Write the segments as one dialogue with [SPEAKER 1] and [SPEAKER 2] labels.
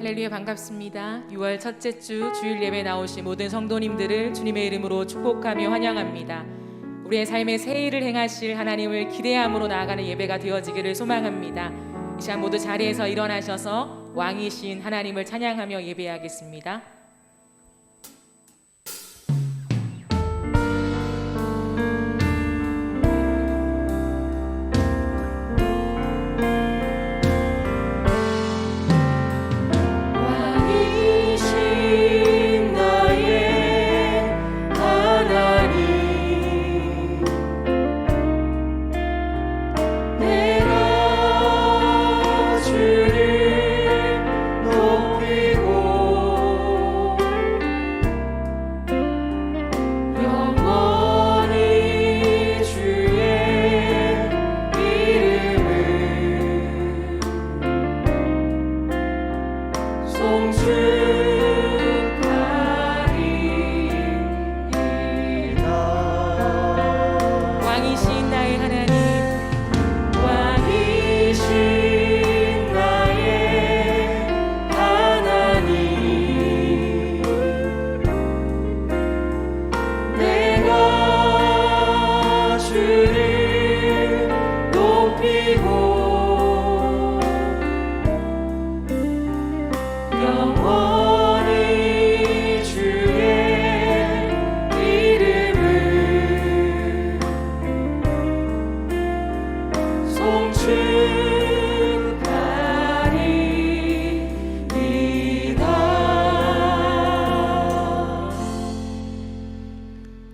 [SPEAKER 1] 할렐루야, 반갑습니다. 6월 첫째 주 주일 예배 나오신 모든 성도님들을 주님의 이름으로 축복하며 환영합니다. 우리의 삶에 새 일을 행하실 하나님을 기대함으로 나아가는 예배가 되어지기를 소망합니다. 이 시간 모두 자리에서 일어나셔서 왕이신 하나님을 찬양하며 예배하겠습니다.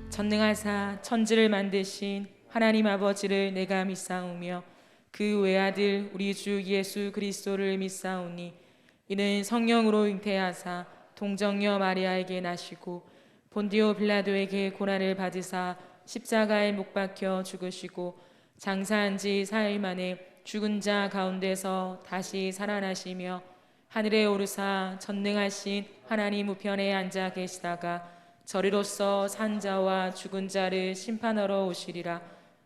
[SPEAKER 1] 전능하사 천지를 만드신 하나님 아버지를 내가 믿사오며 그 외아들 우리 주 예수 그리스도를 믿사오니 이는 성령으로 잉태하사 동정녀 마리아에게 나시고 본디오 빌라도에게 고난을 받으사 십자가에 못 박혀 죽으시고 장사한 지 4일 만에 죽은 자 가운데서 다시 살아나시며 하늘에 오르사 전능하신 하나님 우편에 앉아 계시다가 저리로서 산 자와 죽은 자를 심판하러 오시리라.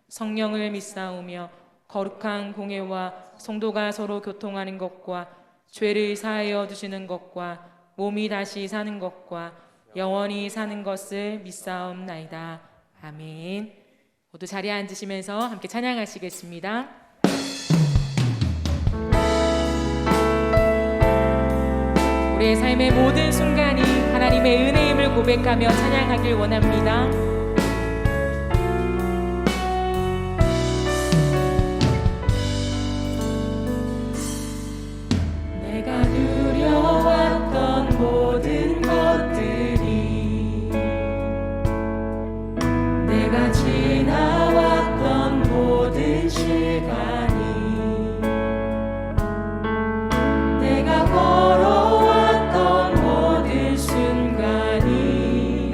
[SPEAKER 1] 성령을 믿사오며 거룩한 공회와 성도가 서로 교통하는 것과 죄를 사하여 두시는 것과 몸이 다시 사는 것과 영원히 사는 것을 믿사옵나이다. 아멘. 모두 자리에 앉으시면서 함께 찬양하시겠습니다. 우리의 삶의 모든 순간이 하나님의 은혜임을 고백하며 찬양하길 원합니다. 내가 누려왔던 모든 것들이 내가 지나왔던 모든 시간이 내가 걸어왔던 모든 순간이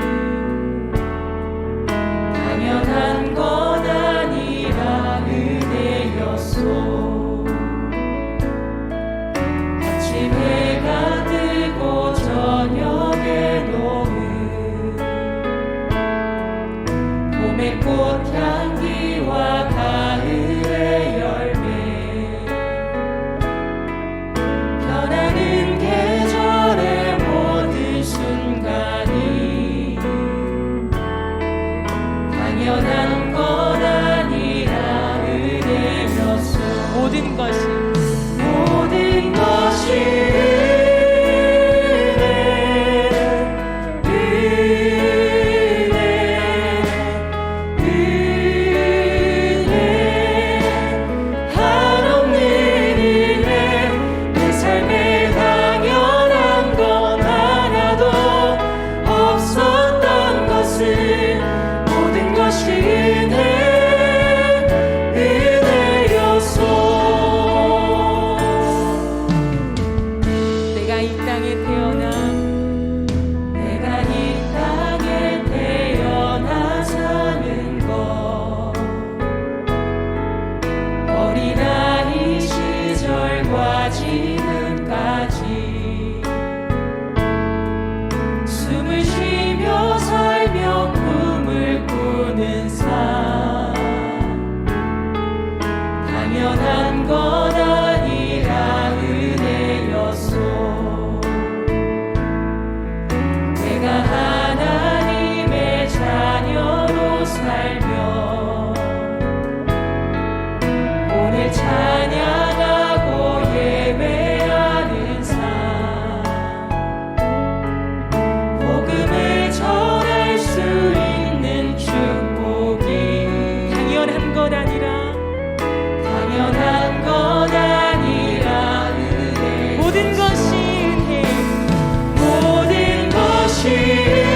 [SPEAKER 1] 당연한 건 아니라 은혜였소. 아침 해가 뜨고 저녁에 노을 봄의 꽃향기와 가을의 열 찬양하고 예배하는 삶, 복음을 전할 수 있는 축복이 당연한 것 아니라 은혜, 모든 것이 은혜, 모든 것이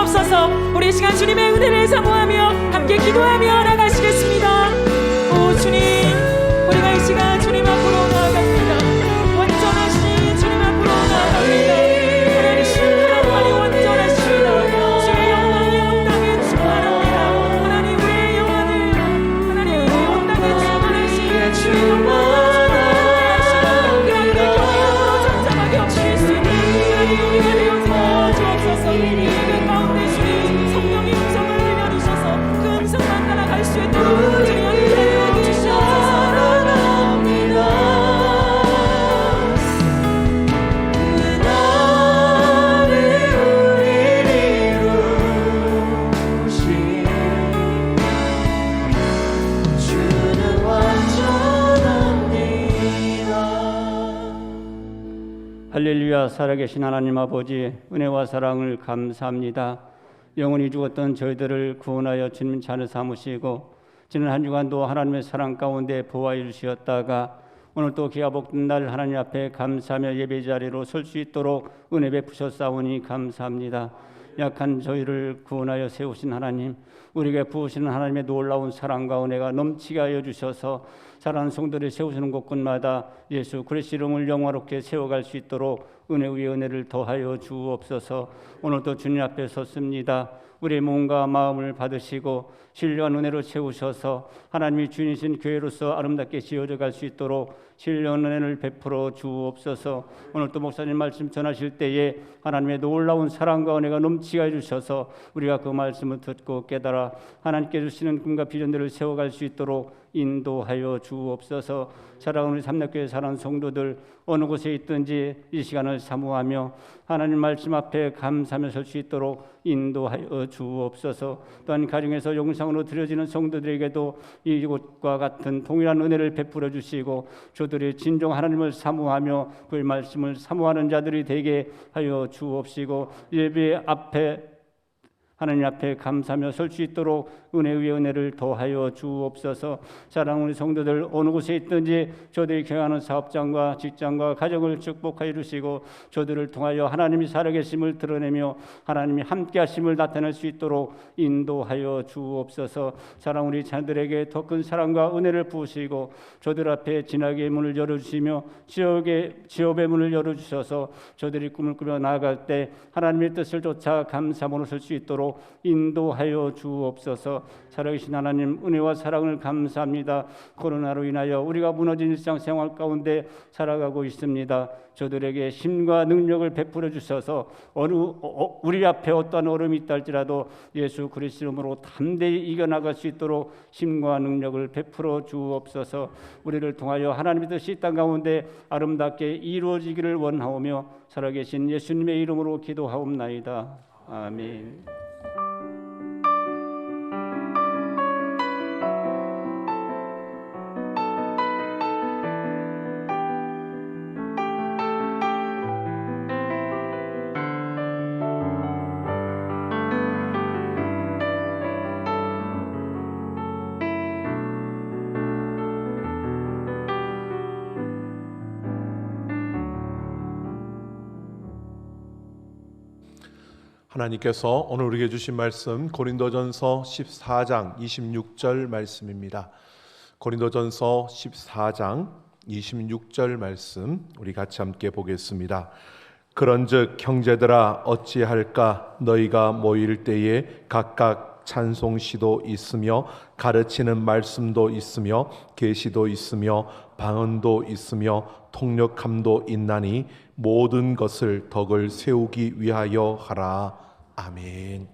[SPEAKER 1] 주옵소서. 우리 이 시간 주님의 은혜를 사모하며 함께 기도하며 나가시겠습니다. 오 주님, 우리가 이 시간 주님 앞으로 나아갑니다. 완전하신 주님 앞으로 나아갑니다. 하나님 완전하십니다. 주의 영광이 온 땅에 충만합니다. 하나님 우리의 영혼을, 하나님 우리의 온 땅에 충만하신 주의 영광, 예배 가운데 주님 성령의 음성을 들려주셔서 그 음성만 따라갈 수 있도록 주님 함께 해주시옵소서.
[SPEAKER 2] 할렐루야. 살아계신 하나님 아버지, 은혜와 사랑을 감사합니다. 영원히 죽었던 저희들을 구원하여 주님 자녀 삼으시고 지난 한 주간도 하나님의 사랑 가운데 보호하여 주시었다가 오늘 또 기가 복된 날 하나님 앞에 감사하며 예배 자리로 설 수 있도록 은혜 베푸셨사오니 감사합니다. 약한 저희를 구원하여 세우신 하나님, 우리에게 부으시는 하나님의 놀라운 사랑과 은혜가 넘치게 하여 주셔서 사랑하는 성도들이 세우시는 곳곳마다 예수 그리스도 이름을 영화롭게 세워갈 수 있도록 은혜 위에 은혜를 더하여 주옵소서. 오늘도 주님 앞에 섰습니다. 우리의 몸과 마음을 받으시고 신령한 은혜로 채우셔서 하나님이 주인이신 교회로서 아름답게 지어져 갈 수 있도록 신령한 은혜를 베풀어 주옵소서. 오늘 또 목사님 말씀 전하실 때에 하나님의 놀라운 사랑과 은혜가 넘치게 해주셔서 우리가 그 말씀을 듣고 깨달아 하나님께 주시는 꿈과 비전들을 세워갈 수 있도록 인도하여 주옵소서. 사랑하는 우리 삼락교회 사랑하는 성도들 어느 곳에 있든지 이 시간을 사모하며 하나님 말씀 앞에 감사하며 설 수 있도록 인도하여 주옵소서. 또한 가정에서 영상으로 드려지는 성도들에게도 이곳과 같은 동일한 은혜를 베풀어 주시고 저들이 진정 하나님을 사모하며 그의 말씀을 사모하는 자들이 되게 하여 주옵시고 예배 앞에 하나님 앞에 감사하며 설 수 있도록 은혜 위에 은혜를 더하여 주옵소서. 사랑하는 우리 성도들 어느 곳에 있든지 저들이 경영하는 사업장과 직장과 가정을 축복하여 주시고 저들을 통하여 하나님이 살아계심을 드러내며 하나님이 함께하심을 나타낼 수 있도록 인도하여 주옵소서. 사랑하는 우리 자녀들에게 더 큰 사랑과 은혜를 부으시고 저들 앞에 진학의 문을 열어주시며 지업의 문을 열어주셔서 저들이 꿈을 꾸며 나아갈 때 하나님의 뜻을 쫓아 감사함으로 설 수 있도록 인도하여 주옵소서. 살아계신 하나님 은혜와 사랑을 감사합니다. 코로나로 인하여 우리가 무너진 일상생활 가운데 살아가고 있습니다. 저들에게 힘과 능력을 베풀어 주셔서 우리 앞에 어떠한 어려움이 있다 할지라도 예수 그리스도 이름으로 담대히 이겨나갈 수 있도록 힘과 능력을 베풀어 주옵소서. 우리를 통하여 하나님의 뜻이 땅 가운데 아름답게 이루어지기를 원하오며 살아계신 예수님의 이름으로 기도하옵나이다. 아멘.
[SPEAKER 3] 하나님께서 오늘 우리에게 주신 말씀 고린도전서 14장 26절 말씀입니다. 고린도전서 14장 26절 말씀 우리 같이 함께 보겠습니다. 그런즉 형제들아 어찌할까 너희가 모일 때에 각각 찬송시도 있으며 가르치는 말씀도 있으며 계시도 있으며 방언도 있으며 통역함도 있나니 모든 것을 덕을 세우기 위하여 하라. 아멘.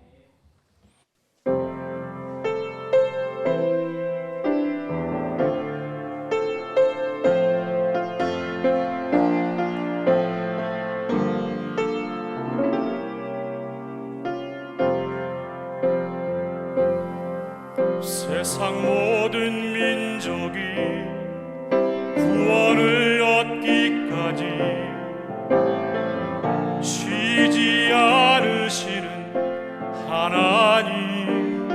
[SPEAKER 4] 세상 모든 민족이 구원을 얻기까지 쉬지 않으시는 하나님,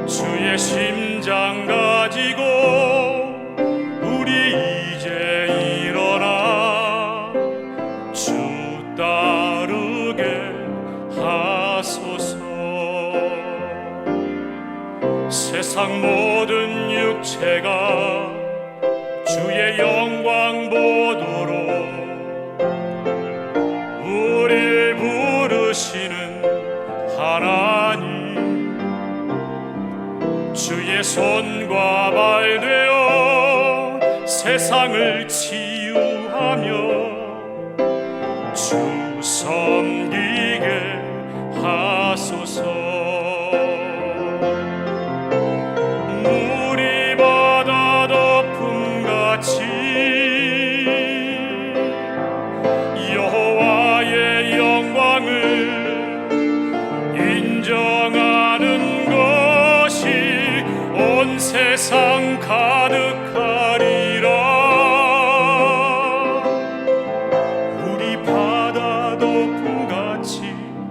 [SPEAKER 4] 주의 심장 가지고 우리 이제 일어나 주 따르게 하라. 세상 모든 육체가 주의 영광 보도록 우릴 부르시는 하나님, 주의 손과 발 되어 세상을 치유하며 주 섬기게 하소서. 물이 바다 덮음같이 여호와의 영광을 인정하는 것이 온 세상 가득하리라. 물이 바다 덮음같이,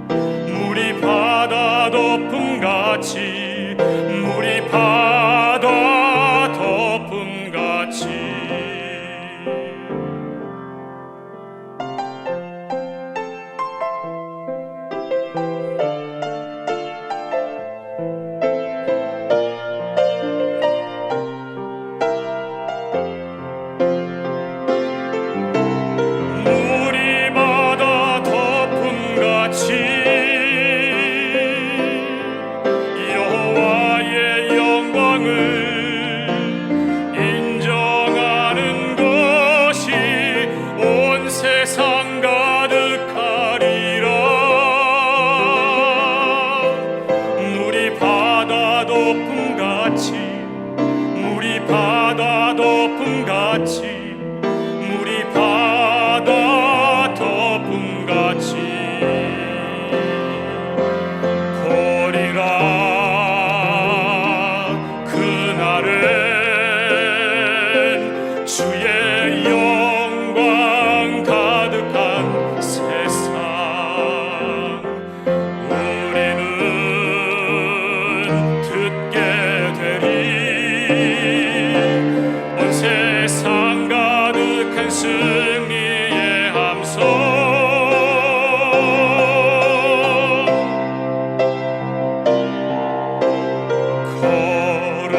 [SPEAKER 4] 물이 바다 덮음같이, 물이 바다 덮음같이. 물이 바다 덮음같이 여호와의 영광을 인정하는 것이 온 세상 가득하리라. 물이 바다 덮음같이, 물이 바다 덮음같이, 물이 바다 덮음같이 보리라. 그날은 주의 영광 가득한 세상, 우리는 듣게 되리. 온 세상 가득한 승리의 함성, 거룩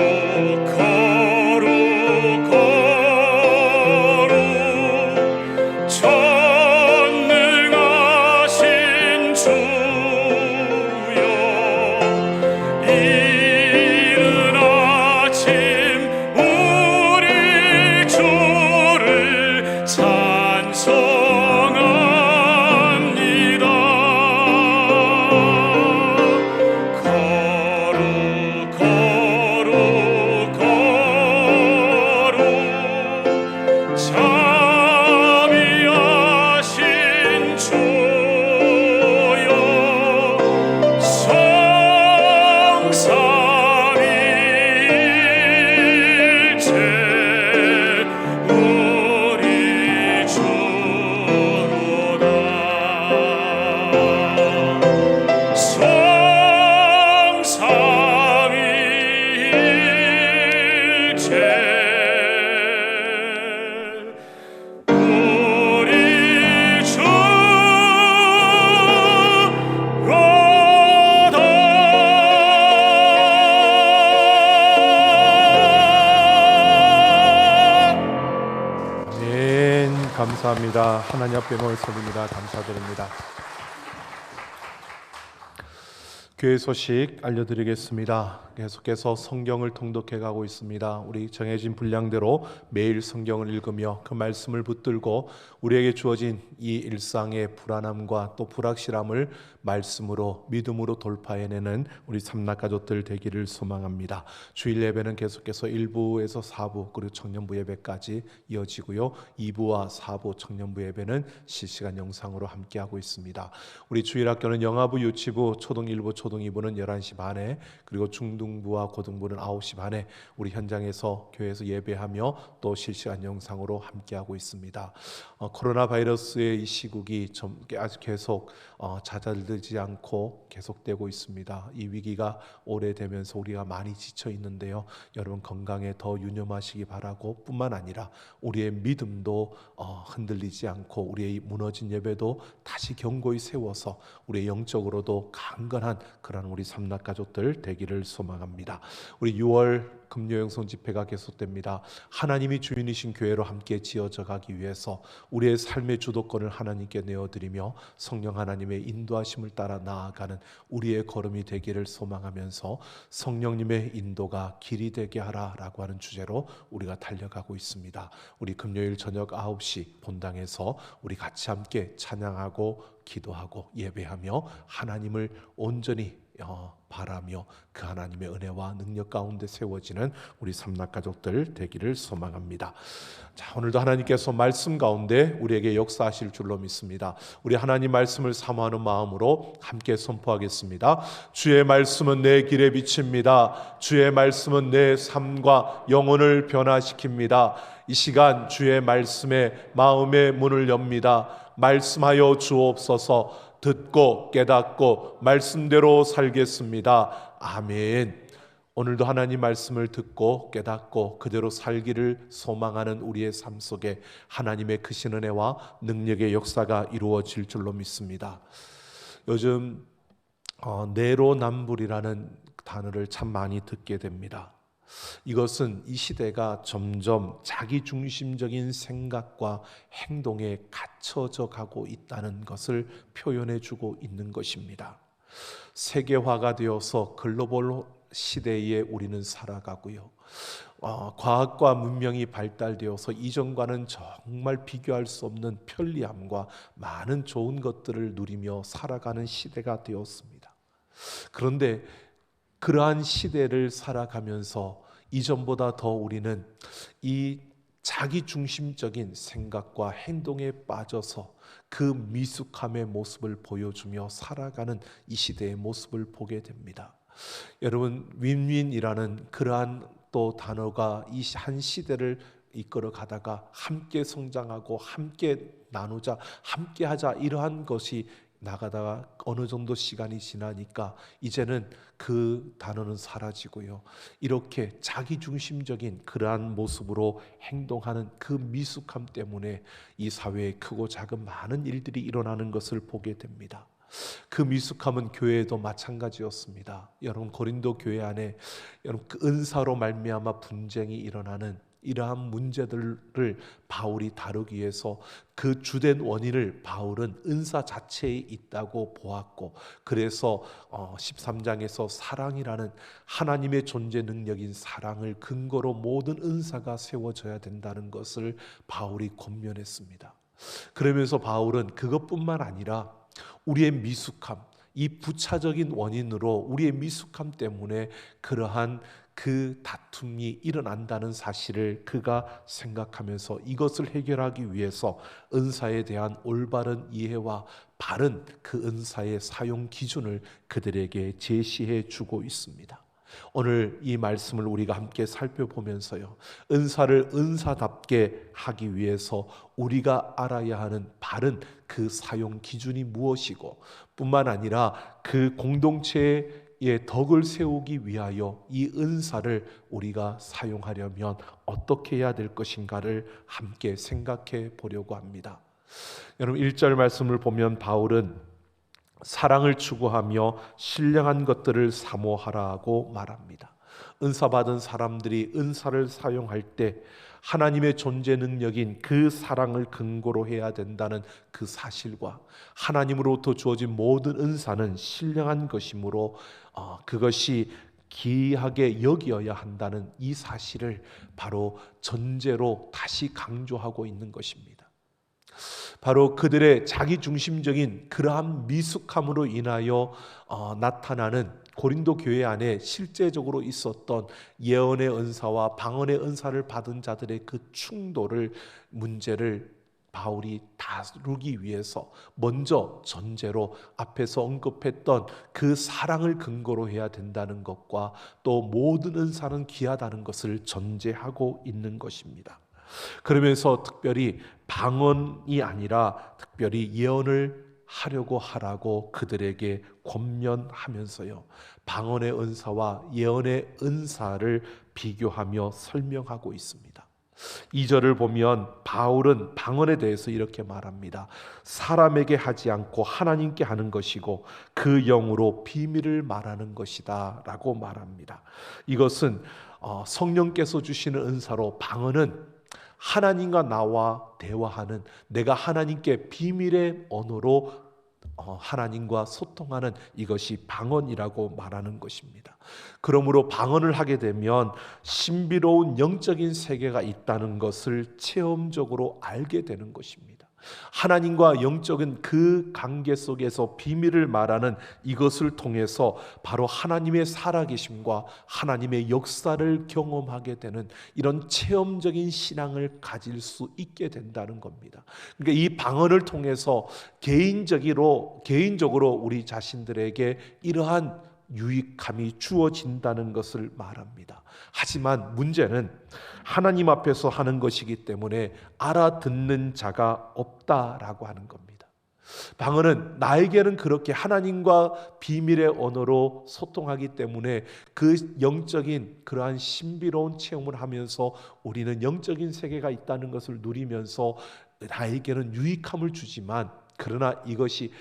[SPEAKER 4] 거룩 거룩 전능하신 주여, 이른 아침 우리 주를 찬송합니다. 거룩 거룩 거룩 자비하신 주여, 성삼일체 우리 주로다. 성삼일체 우리 주로다.
[SPEAKER 3] 아멘. 감사합니다. 하나님 앞에 모였습니다. 감사드립니다. 교회 소식 알려드리겠습니다. 계속해서 성경을 통독해 가고 있습니다. 우리 정해진 분량대로 매일 성경을 읽으며 그 말씀을 붙들고 우리에게 주어진 이 일상의 불안함과 또 불확실함을 말씀으로 믿음으로 돌파해내는 우리 삼락 가족들 되기를 소망합니다. 주일 예배는 계속해서 1부에서 4부 그리고 청년부 예배까지 이어지고요. 2부와 4부 청년부 예배는 실시간 영상으로 함께하고 있습니다. 우리 주일학교는 영아부, 유치부, 초등 1부, 초등 2부는 11시 반에, 그리고 중등부와 고등부는 9시 반에 우리 현장에서 교회에서 예배하며 또 실시간 영상으로 함께하고 있습니다. 코로나 바이러스의 이 시국이 아직 계속 잦아들지 않고 계속되고 있습니다. 이 위기가 오래되면서 우리가 많이 지쳐 있는데요. 여러분 건강에 더 유념하시기 바라고, 뿐만 아니라 우리의 믿음도 흔들리지 않고 우리의 무너진 예배도 다시 견고히 세워서 우리의 영적으로도 강건한 그런 우리 삼락 가족들 되기를 소망합니다. 소망합니다. 우리 6월 금요영성 집회가 계속됩니다. 하나님이 주인이신 교회로 함께 지어져 가기 위해서 우리의 삶의 주도권을 하나님께 내어드리며 성령 하나님의 인도하심을 따라 나아가는 우리의 걸음이 되기를 소망하면서 성령님의 인도가 길이 되게 하라라고 하는 주제로 우리가 달려가고 있습니다. 우리 금요일 저녁 9시 본당에서 우리 같이 함께 찬양하고 기도하고 예배하며 하나님을 온전히 바라며 그 하나님의 은혜와 능력 가운데 세워지는 우리 삼락 가족들 되기를 소망합니다. 자, 오늘도 하나님께서 말씀 가운데 우리에게 역사하실 줄로 믿습니다. 우리 하나님 말씀을 사모하는 마음으로 함께 선포하겠습니다. 주의 말씀은 내 길의 빛입니다. 주의 말씀은 내 삶과 영혼을 변화시킵니다. 이 시간 주의 말씀에 마음의 문을 엽니다. 말씀하여 주옵소서. 듣고 깨닫고 말씀대로 살겠습니다. 아멘. 오늘도 하나님 말씀을 듣고 깨닫고 그대로 살기를 소망하는 우리의 삶 속에 하나님의 크신 은혜와 능력의 역사가 이루어질 줄로 믿습니다. 요즘 내로남불이라는 단어를 참 많이 듣게 됩니다. 이것은 이 시대가 점점 자기중심적인 생각과 행동에 갇혀져 가고 있다는 것을 표현해 주고 있는 것입니다. 세계화가 되어서 글로벌 시대에 우리는 살아가고요. 과학과 문명이 발달되어서 이전과는 정말 비교할 수 없는 편리함과 많은 좋은 것들을 누리며 살아가는 시대가 되었습니다. 그런데 그러한 시대를 살아가면서 이전보다 더 우리는 이 자기중심적인 생각과 행동에 빠져서 그 미숙함의 모습을 보여주며 살아가는 이 시대의 모습을 보게 됩니다. 여러분, 윈윈이라는 그러한 또 단어가 이 한 시대를 이끌어 가다가 함께 성장하고 함께 나누자, 함께 하자, 이러한 것이 나가다가 어느 정도 시간이 지나니까 이제는 그 단어는 사라지고요. 이렇게 자기중심적인 그러한 모습으로 행동하는 그 미숙함 때문에 이 사회에 크고 작은 많은 일들이 일어나는 것을 보게 됩니다. 그 미숙함은 교회에도 마찬가지였습니다. 여러분, 고린도 교회 안에 여러분 그 은사로 말미암아 분쟁이 일어나는 이러한 문제들을 바울이 다루기 위해서 그 주된 원인을 바울은 은사 자체에 있다고 보았고, 그래서 13장에서 사랑이라는 하나님의 존재 능력인 사랑을 근거로 모든 은사가 세워져야 된다는 것을 바울이 권면했습니다. 그러면서 바울은 그것뿐만 아니라 우리의 미숙함, 이 부차적인 원인으로 우리의 미숙함 때문에 그러한 그 다툼이 일어난다는 사실을 그가 생각하면서 이것을 해결하기 위해서 은사에 대한 올바른 이해와 바른 그 은사의 사용 기준을 그들에게 제시해 주고 있습니다. 오늘 이 말씀을 우리가 함께 살펴보면서요, 은사를 은사답게 하기 위해서 우리가 알아야 하는 바른 그 사용 기준이 무엇이고, 뿐만 아니라 그 공동체의 덕을 세우기 위하여 이 은사를 우리가 사용하려면 어떻게 해야 될 것인가를 함께 생각해 보려고 합니다. 여러분, 1절 말씀을 보면 바울은 사랑을 추구하며 신령한 것들을 사모하라고 말합니다. 은사받은 사람들이 은사를 사용할 때 하나님의 존재 능력인 그 사랑을 근거로 해야 된다는 그 사실과, 하나님으로부터 주어진 모든 은사는 신령한 것이므로 그것이 귀하게 여겨야 한다는 이 사실을 바로 전제로 다시 강조하고 있는 것입니다. 바로 그들의 자기중심적인 그러한 미숙함으로 인하여 나타나는 고린도 교회 안에 실제적으로 있었던 예언의 은사와 방언의 은사를 받은 자들의 그 충돌을, 문제를 바울이 다루기 위해서 먼저 전제로 앞에서 언급했던 그 사랑을 근거로 해야 된다는 것과 또 모든 은사는 귀하다는 것을 전제하고 있는 것입니다. 그러면서 특별히 방언이 아니라 특별히 예언을 하려고 하라고 그들에게 권면하면서요, 방언의 은사와 예언의 은사를 비교하며 설명하고 있습니다. 2절을 보면 바울은 방언에 대해서 이렇게 말합니다. 사람에게 하지 않고 하나님께 하는 것이고 그 영으로 비밀을 말하는 것이다 라고 말합니다. 이것은 성령께서 주시는 은사로 방언은 하나님과 나와 대화하는, 내가 하나님께 비밀의 언어로 하나님과 소통하는, 이것이 방언이라고 말하는 것입니다. 그러므로 방언을 하게 되면 신비로운 영적인 세계가 있다는 것을 체험적으로 알게 되는 것입니다. 하나님과 영적인 그 관계 속에서 비밀을 말하는 이것을 통해서 바로 하나님의 살아계심과 하나님의 역사를 경험하게 되는 이런 체험적인 신앙을 가질 수 있게 된다는 겁니다. 그러니까 이 방언을 통해서 개인적으로 우리 자신들에게 이러한 유익함이 주어진다는 것을 말합니다. 하지만 문제는 하나님 앞에서 하는 것이기 때문에 알아듣는 자가 없다라고 하는 겁니다. 방언은 나에게는 그렇게 하나님과 비밀의 언어로 소통하기 때문에 그 영적인 그러한 신비로운 체험을 하면서 우리는 영적인 세계가 있다는 것을 누리면서 나에게는 유익함을 주지만, 그러나 이것이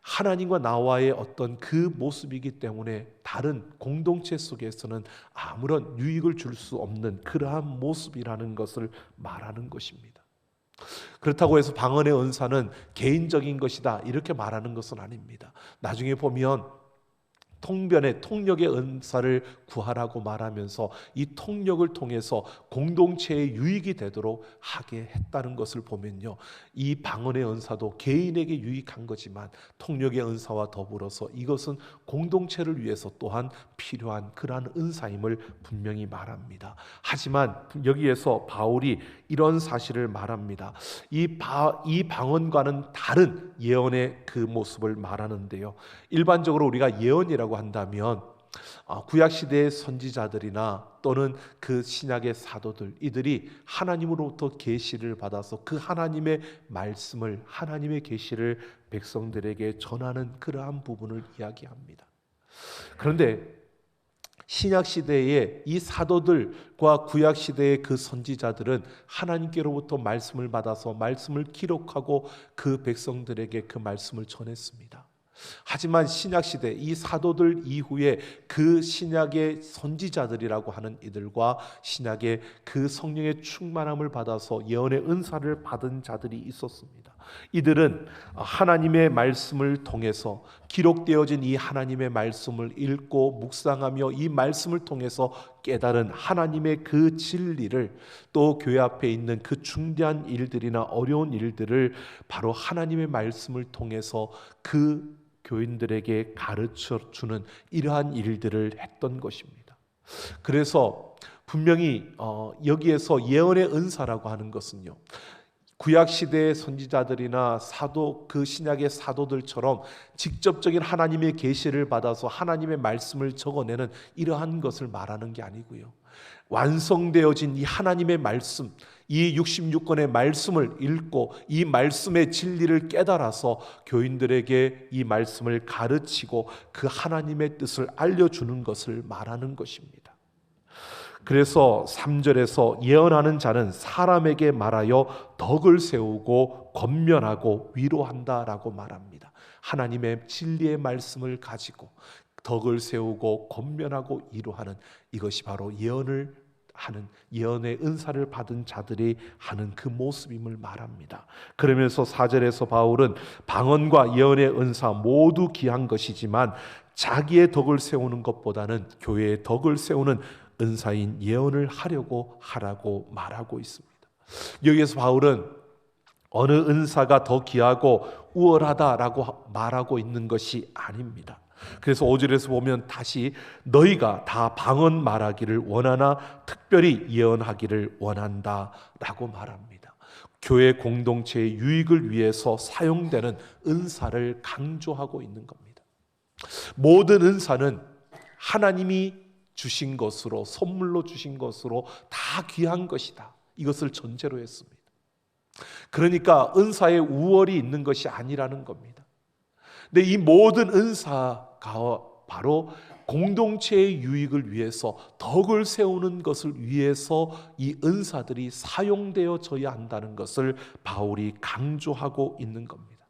[SPEAKER 3] 하나님과 나와의 어떤 그 모습이기 때문에 다른 공동체 속에서는 아무런 유익을 줄 수 없는 그러한 모습이라는 것을 말하는 것입니다. 그렇다고 해서 방언의 은사는 개인적인 것이다 이렇게 말하는 것은 아닙니다. 나중에 보면 통력의 은사를 구하라고 말하면서 이 통력을 통해서 공동체의 유익이 되도록 하게 했다는 것을 보면요, 이 방언의 은사도 개인에게 유익한 거지만 통력의 은사와 더불어서 이것은 공동체를 위해서 또한 필요한 그러한 은사임을 분명히 말합니다. 하지만 여기에서 바울이 이런 사실을 말합니다. 이 방언과는 다른 예언의 그 모습을 말하는데요, 일반적으로 우리가 예언이라고 한다면 구약시대의 선지자들이나 또는 그 신약의 사도들, 이들이 하나님으로부터 계시를 받아서 그 하나님의 말씀을, 하나님의 계시를 백성들에게 전하는 그러한 부분을 이야기합니다. 그런데 신약시대의 이 사도들과 구약시대의 그 선지자들은 하나님께로부터 말씀을 받아서 말씀을 기록하고 그 백성들에게 그 말씀을 전했습니다. 하지만 신약시대 이 사도들 이후에 그 신약의 선지자들이라고 하는 이들과 신약의 그 성령의 충만함을 받아서 예언의 은사를 받은 자들이 있었습니다. 이들은 하나님의 말씀을 통해서 기록되어진 이 하나님의 말씀을 읽고 묵상하며 이 말씀을 통해서 깨달은 하나님의 그 진리를, 또 교회 앞에 있는 그 중대한 일들이나 어려운 일들을 바로 하나님의 말씀을 통해서 그 교인들에게 가르쳐 주는 이러한 일들을 했던 것입니다. 그래서 분명히 여기에서 예언의 은사라고 하는 것은요, 구약시대의 선지자들이나 사도, 그 신약의 사도들처럼 직접적인 하나님의 계시를 받아서 하나님의 말씀을 적어내는 이러한 것을 말하는 게 아니고요, 완성되어진 이 하나님의 말씀, 이 66권의 말씀을 읽고 이 말씀의 진리를 깨달아서 교인들에게 이 말씀을 가르치고 그 하나님의 뜻을 알려주는 것을 말하는 것입니다. 그래서 3절에서 예언하는 자는 사람에게 말하여 덕을 세우고 권면하고 위로한다라고 말합니다. 하나님의 진리의 말씀을 가지고 덕을 세우고 권면하고 위로하는, 이것이 바로 예언을 하는, 예언의 은사를 받은 자들이 하는 그 모습임을 말합니다. 그러면서 4절에서 바울은 방언과 예언의 은사 모두 귀한 것이지만 자기의 덕을 세우는 것보다는 교회의 덕을 세우는 은사인 예언을 하라고 말하고 있습니다. 여기에서 바울은 어느 은사가 더 귀하고 우월하다라고 말하고 있는 것이 아닙니다. 그래서 5절에서 보면 다시 너희가 다 방언 말하기를 원하나 특별히 예언하기를 원한다 라고 말합니다. 교회 공동체의 유익을 위해서 사용되는 은사를 강조하고 있는 겁니다. 모든 은사는 하나님이 주신 것으로, 선물로 주신 것으로 다 귀한 것이다, 이것을 전제로 했습니다. 그러니까 은사의 우월이 있는 것이 아니라는 겁니다. 근데 이 모든 은사가 바로 공동체의 유익을 위해서, 덕을 세우는 것을 위해서 이 은사들이 사용되어져야 한다는 것을 바울이 강조하고 있는 겁니다.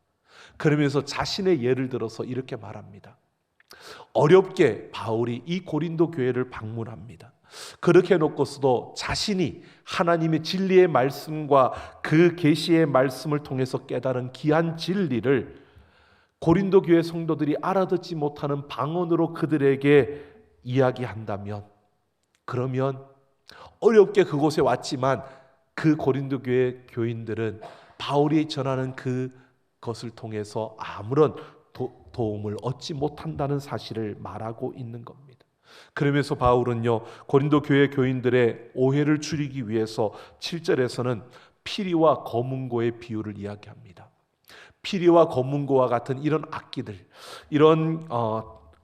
[SPEAKER 3] 그러면서 자신의 예를 들어서 이렇게 말합니다. 어렵게 바울이 이 고린도 교회를 방문합니다. 그렇게 해놓고서도 자신이 하나님의 진리의 말씀과 그 계시의 말씀을 통해서 깨달은 귀한 진리를 고린도 교회 성도들이 알아듣지 못하는 방언으로 그들에게 이야기한다면, 그러면 어렵게 그곳에 왔지만 그 고린도 교회 교인들은 바울이 전하는 그것을 통해서 아무런 도움을 얻지 못한다는 사실을 말하고 있는 겁니다. 그러면서 바울은요, 고린도 교회 교인들의 오해를 줄이기 위해서 7절에서는 피리와 검은고의 비유를 이야기합니다. 피리와 검은고와 같은 이런 악기들, 이런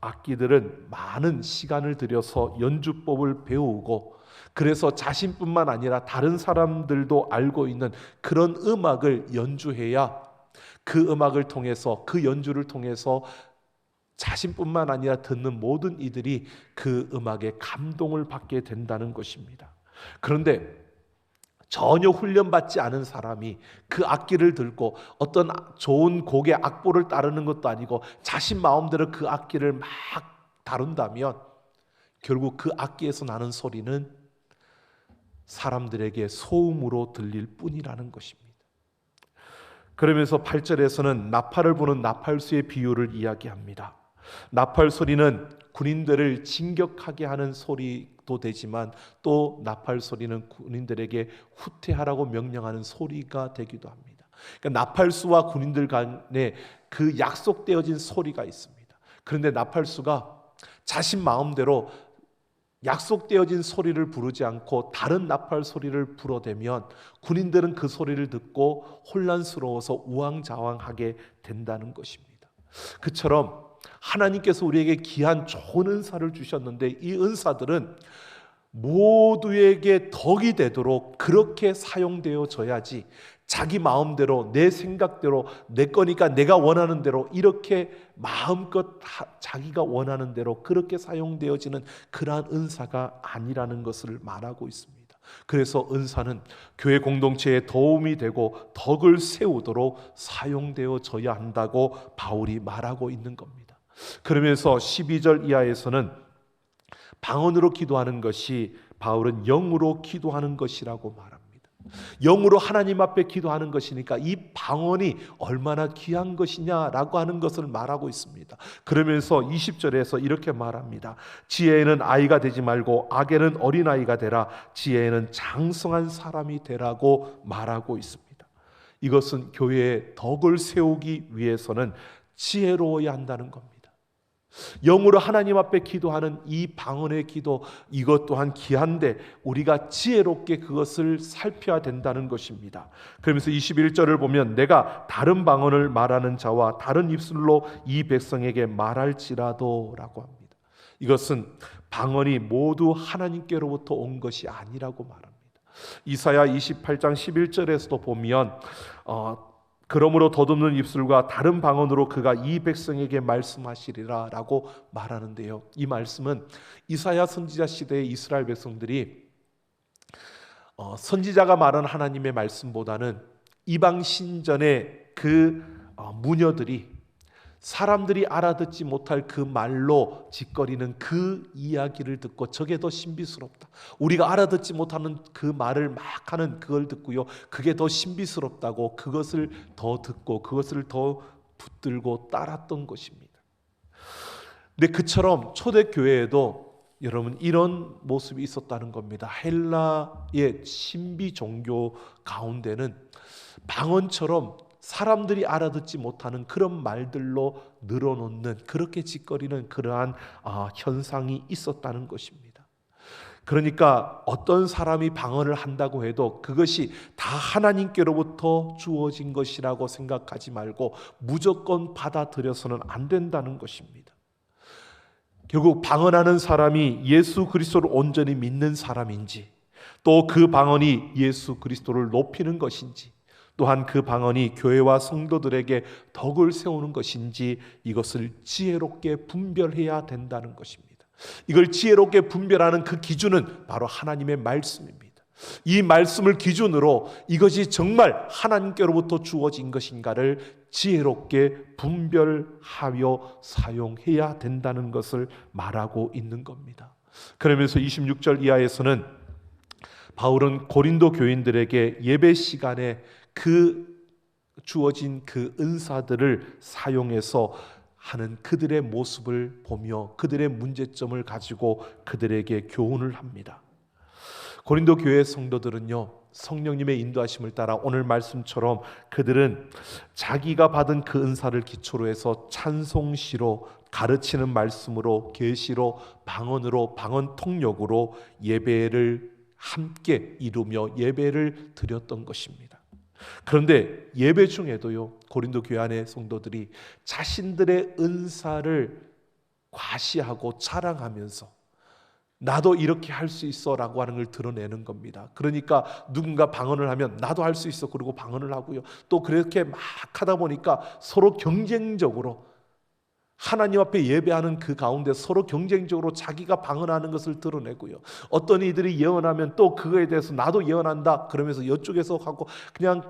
[SPEAKER 3] 악기들은 많은 시간을 들여서 연주법을 배우고, 그래서 자신뿐만 아니라 다른 사람들도 알고 있는 그런 음악을 연주해야 그 음악을 통해서, 그 연주를 통해서 자신뿐만 아니라 듣는 모든 이들이 그 음악에 감동을 받게 된다는 것입니다. 그런데 전혀 훈련받지 않은 사람이 그 악기를 들고 어떤 좋은 곡의 악보를 따르는 것도 아니고 자신 마음대로 그 악기를 막 다룬다면 결국 그 악기에서 나는 소리는 사람들에게 소음으로 들릴 뿐이라는 것입니다. 그러면서 8절에서는 나팔을 부는 나팔수의 비유를 이야기합니다. 나팔 소리는 군인들을 진격하게 하는 소리도 되지만 또 나팔 소리는 군인들에게 후퇴하라고 명령하는 소리가 되기도 합니다. 그러니까 나팔수와 군인들 간에 그 약속되어진 소리가 있습니다. 그런데 나팔수가 자신 마음대로 약속되어진 소리를 부르지 않고 다른 나팔 소리를 불어대면 군인들은 그 소리를 듣고 혼란스러워서 우왕좌왕하게 된다는 것입니다. 그처럼 하나님께서 우리에게 귀한 좋은 은사를 주셨는데 이 은사들은 모두에게 덕이 되도록 그렇게 사용되어져야지, 자기 마음대로 내 생각대로 내 거니까 내가 원하는 대로 이렇게 마음껏 자기가 원하는 대로 그렇게 사용되어지는 그러한 은사가 아니라는 것을 말하고 있습니다. 그래서 은사는 교회 공동체에 도움이 되고 덕을 세우도록 사용되어져야 한다고 바울이 말하고 있는 겁니다. 그러면서 12절 이하에서는 방언으로 기도하는 것이 바울은 영으로 기도하는 것이라고 말합니다. 영으로 하나님 앞에 기도하는 것이니까 이 방언이 얼마나 귀한 것이냐라고 하는 것을 말하고 있습니다. 그러면서 20절에서 이렇게 말합니다. 지혜에는 아이가 되지 말고 악에는 어린아이가 되라. 지혜에는 장성한 사람이 되라고 말하고 있습니다. 이것은 교회의 덕을 세우기 위해서는 지혜로워야 한다는 겁니다. 영으로 하나님 앞에 기도하는 이 방언의 기도, 이것 또한 귀한데 우리가 지혜롭게 그것을 살펴야 된다는 것입니다. 그러면서 21절을 보면 내가 다른 방언을 말하는 자와 다른 입술로 이 백성에게 말할지라도 라고 합니다. 이것은 방언이 모두 하나님께로부터 온 것이 아니라고 말합니다. 이사야 28장 11절에서도 보면 그러므로 더듬는 입술과 다른 방언으로 그가 이 백성에게 말씀하시리라 라고 말하는데요, 이 말씀은 이사야 선지자 시대의 이스라엘 백성들이 선지자가 말한 하나님의 말씀보다는 이방 신전의 그 무녀들이 사람들이 알아듣지 못할 그 말로 짓거리는 그 이야기를 듣고 저게 더 신비스럽다, 우리가 알아듣지 못하는 그 말을 막 하는 그걸 듣고요, 그게 더 신비스럽다고 그것을 더 듣고 그것을 더 붙들고 따랐던 것입니다. 근데 그처럼 초대교회에도 여러분 이런 모습이 있었다는 겁니다. 헬라의 신비 종교 가운데는 방언처럼 사람들이 알아듣지 못하는 그런 말들로 늘어놓는, 그렇게 짓거리는 그러한 현상이 있었다는 것입니다. 그러니까 어떤 사람이 방언을 한다고 해도 그것이 다 하나님께로부터 주어진 것이라고 생각하지 말고 무조건 받아들여서는 안 된다는 것입니다. 결국 방언하는 사람이 예수 그리스도를 온전히 믿는 사람인지, 또 그 방언이 예수 그리스도를 높이는 것인지, 또한 그 방언이 교회와 성도들에게 덕을 세우는 것인지, 이것을 지혜롭게 분별해야 된다는 것입니다. 이걸 지혜롭게 분별하는 그 기준은 바로 하나님의 말씀입니다. 이 말씀을 기준으로 이것이 정말 하나님께로부터 주어진 것인가를 지혜롭게 분별하여 사용해야 된다는 것을 말하고 있는 겁니다. 그러면서 26절 이하에서는 바울은 고린도 교인들에게 예배 시간에 주어진 그 은사들을 사용해서 하는 그들의 모습을 보며 그들의 문제점을 가지고 그들에게 교훈을 합니다. 고린도 교회 성도들은요, 성령님의 인도하심을 따라 오늘 말씀처럼 그들은 자기가 받은 그 은사를 기초로 해서 찬송시로, 가르치는 말씀으로, 계시로, 방언으로, 방언 통역으로 예배를 함께 이루며 예배를 드렸던 것입니다. 그런데 예배 중에도요, 고린도 교회 안의 성도들이 자신들의 은사를 과시하고 자랑하면서 나도 이렇게 할 수 있어 라고 하는 걸 드러내는 겁니다. 그러니까 누군가 방언을 하면 나도 할 수 있어 그러고 방언을 하고요, 또 그렇게 막 하다 보니까 서로 경쟁적으로 하나님 앞에 예배하는 그 가운데 서로 경쟁적으로 자기가 방언하는 것을 드러내고요, 어떤 이들이 예언하면 또 그거에 대해서 나도 예언한다 그러면서 이쪽에서 하고, 그냥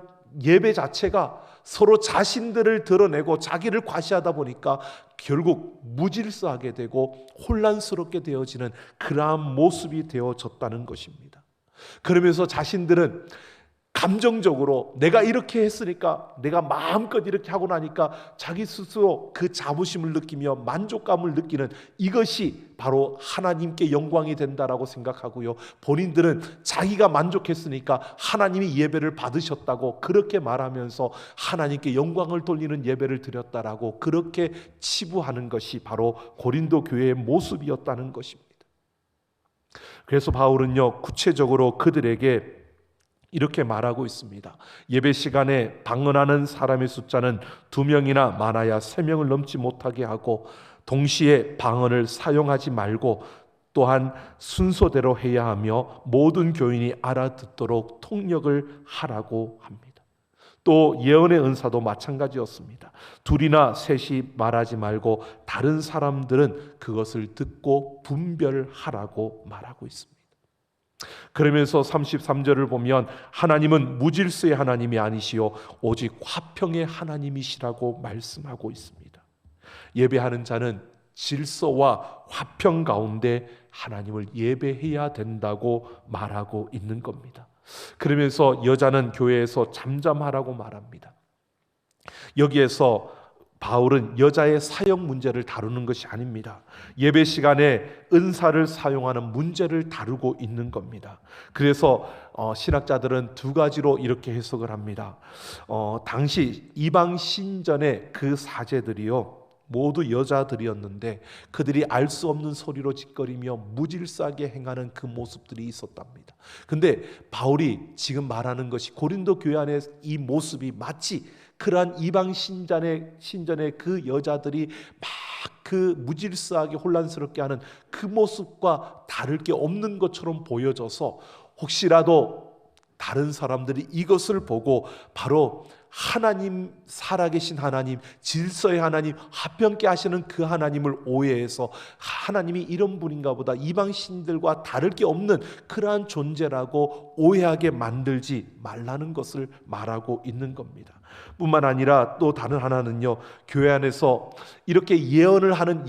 [SPEAKER 3] 예배 자체가 서로 자신들을 드러내고 자기를 과시하다 보니까 결국 무질서하게 되고 혼란스럽게 되어지는 그러한 모습이 되어졌다는 것입니다. 그러면서 자신들은 감정적으로 내가 이렇게 했으니까, 내가 마음껏 이렇게 하고 나니까 자기 스스로 그 자부심을 느끼며 만족감을 느끼는, 이것이 바로 하나님께 영광이 된다라고 생각하고요, 본인들은 자기가 만족했으니까 하나님이 예배를 받으셨다고 그렇게 말하면서 하나님께 영광을 돌리는 예배를 드렸다라고 그렇게 치부하는 것이 바로 고린도 교회의 모습이었다는 것입니다. 그래서 바울은요, 구체적으로 그들에게 이렇게 말하고 있습니다. 예배 시간에 방언하는 사람의 숫자는 2명이나 많아야 3명을 넘지 못하게 하고, 동시에 방언을 사용하지 말고 또한 순서대로 해야 하며 모든 교인이 알아듣도록 통역을 하라고 합니다. 또 예언의 은사도 마찬가지였습니다. 2이나 3이 말하지 말고 다른 사람들은 그것을 듣고 분별하라고 말하고 있습니다. 그러면서 33절을 보면 하나님은 무질서의 하나님이 아니시요 오직 화평의 하나님이시라고 말씀하고 있습니다. 예배하는 자는 질서와 화평 가운데 하나님을 예배해야 된다고 말하고 있는 겁니다. 그러면서 여자는 교회에서 잠잠하라고 말합니다. 여기에서 바울은 여자의 사역 문제를 다루는 것이 아닙니다. 예배 시간에 은사를 사용하는 문제를 다루고 있는 겁니다. 그래서 신학자들은 2가지로 이렇게 해석을 합니다. 당시 이방 신전의 그 사제들이요, 모두 여자들이었는데 그들이 알 수 없는 소리로 짓거리며 무질서하게 행하는 그 모습들이 있었답니다. 근데 바울이 지금 말하는 것이 고린도 교회 안에 이 모습이 마치 그러한 이방 신전의 그 여자들이 막 그 무질서하게 혼란스럽게 하는 그 모습과 다를 게 없는 것처럼 보여져서 혹시라도 다른 사람들이 이것을 보고 바로 하나님, 살아계신 하나님, 질서의 하나님, 화평케 하시는 그 하나님을 오해해서 하나님이 이런 분인가 보다, 이방신들과 다를 게 없는 그러한 존재라고 오해하게 만들지 말라는 것을 말하고 있는 겁니다. 뿐만 아니라 또 다른 하나는요, 교회 안에서 이렇게 예언하는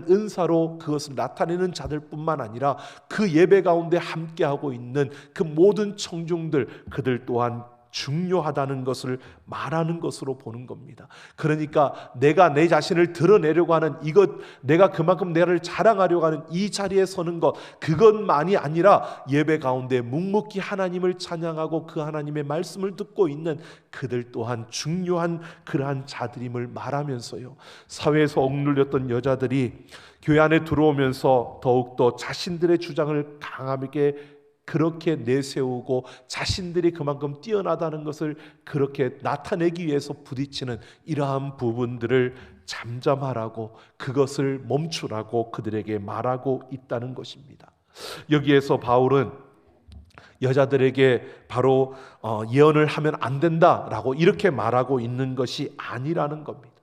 [SPEAKER 3] 은사로 그것을 나타내는 자들뿐만 아니라 그 예배 가운데 함께하고 있는 그 모든 청중들, 그들 또한 중요하다는 것을 말하는 것으로 보는 겁니다. 그러니까 내가 내 자신을 드러내려고 하는 이것, 내가 그만큼 나를 자랑하려고 하는 이 자리에 서는 것, 그것만이 아니라 예배 가운데 묵묵히 하나님을 찬양하고 그 하나님의 말씀을 듣고 있는 그들 또한 중요한 그러한 자들임을 말하면서요, 사회에서 억눌렸던 여자들이 교회 안에 들어오면서 더욱더 자신들의 주장을 강하게 그렇게 내세우고 자신들이 그만큼 뛰어나다는 것을 그렇게 나타내기 위해서 부딪히는 이러한 부분들을 잠잠하라고, 그것을 멈추라고 그들에게 말하고 있다는 것입니다. 여기에서 바울은 여자들에게 바로 예언을 하면 안 된다라고 이렇게 말하고 있는 것이 아니라는 겁니다.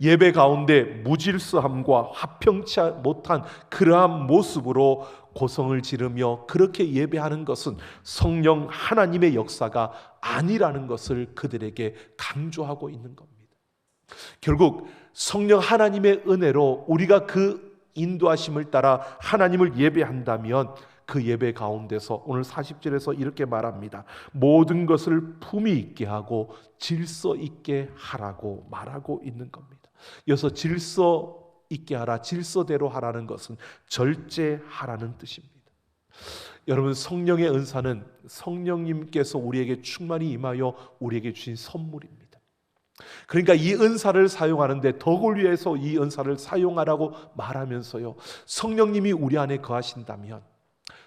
[SPEAKER 3] 예배 가운데 무질서함과 화평치 못한 그러한 모습으로 고성을 지르며 그렇게 예배하는 것은 성령 하나님의 역사가 아니라는 것을 그들에게 강조하고 있는 겁니다. 결국 성령 하나님의 은혜로 우리가 그 인도하심을 따라 하나님을 예배한다면 그 예배 가운데서 오늘 40절에서 이렇게 말합니다. 모든 것을 품위 있게 하고 질서 있게 하라고 말하고 있는 겁니다. 여기서 질서 있게 하라, 질서대로 하라는 것은 절제하라는 뜻입니다. 여러분, 성령의 은사는 성령님께서 우리에게 충만히 임하여 우리에게 주신 선물입니다. 그러니까 이 은사를 사용하는데 덕을 위해서 이 은사를 사용하라고 말하면서요, 성령님이 우리 안에 거하신다면